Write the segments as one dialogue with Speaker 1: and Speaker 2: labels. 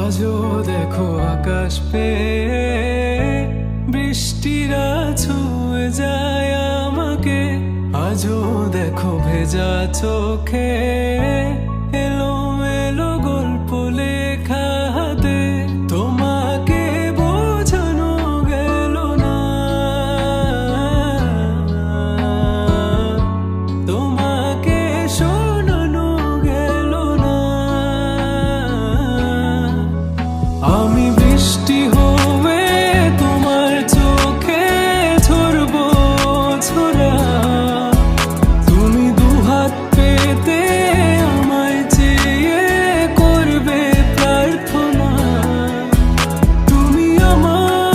Speaker 1: আজও দেখো আকাশ পেয়ে বৃষ্টিরা ছুঁয়ে যায় আমাকে। আজও দেখো ভেজা চোখে এলো এলো গল্প লেখা হাতে। তোমাকে বোঝানো গেল না, তোমাকে শোনানো গেল না। আমি বৃষ্টি হয়ে তোমার চোখে ঝরবো ছোড়া। তুমি দুহাত পেতে আমায় চেয়ে করবে প্রার্থনা। তুমি আমার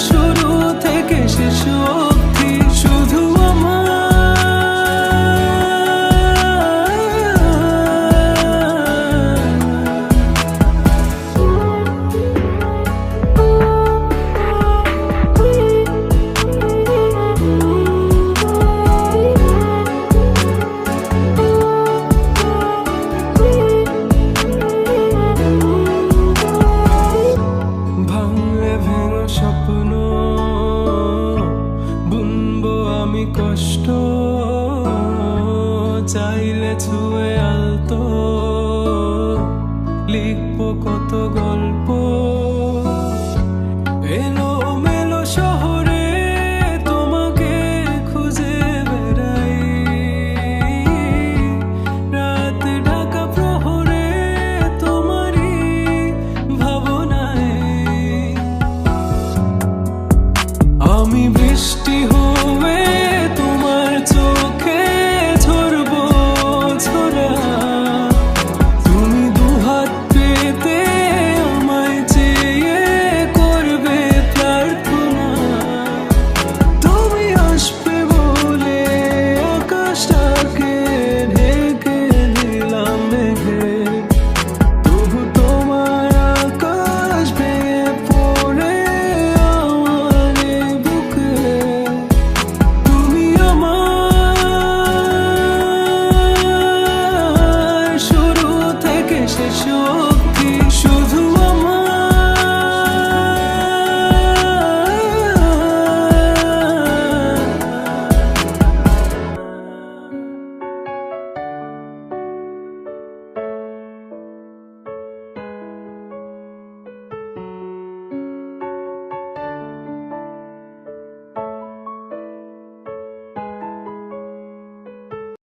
Speaker 1: শুরু থেকে শেষ অবধি, শুধু স্বপ্ন বুনবো আমি কষ্ট, চাইলে ছুঁয়ে আলতো লিখবো কত গল্প।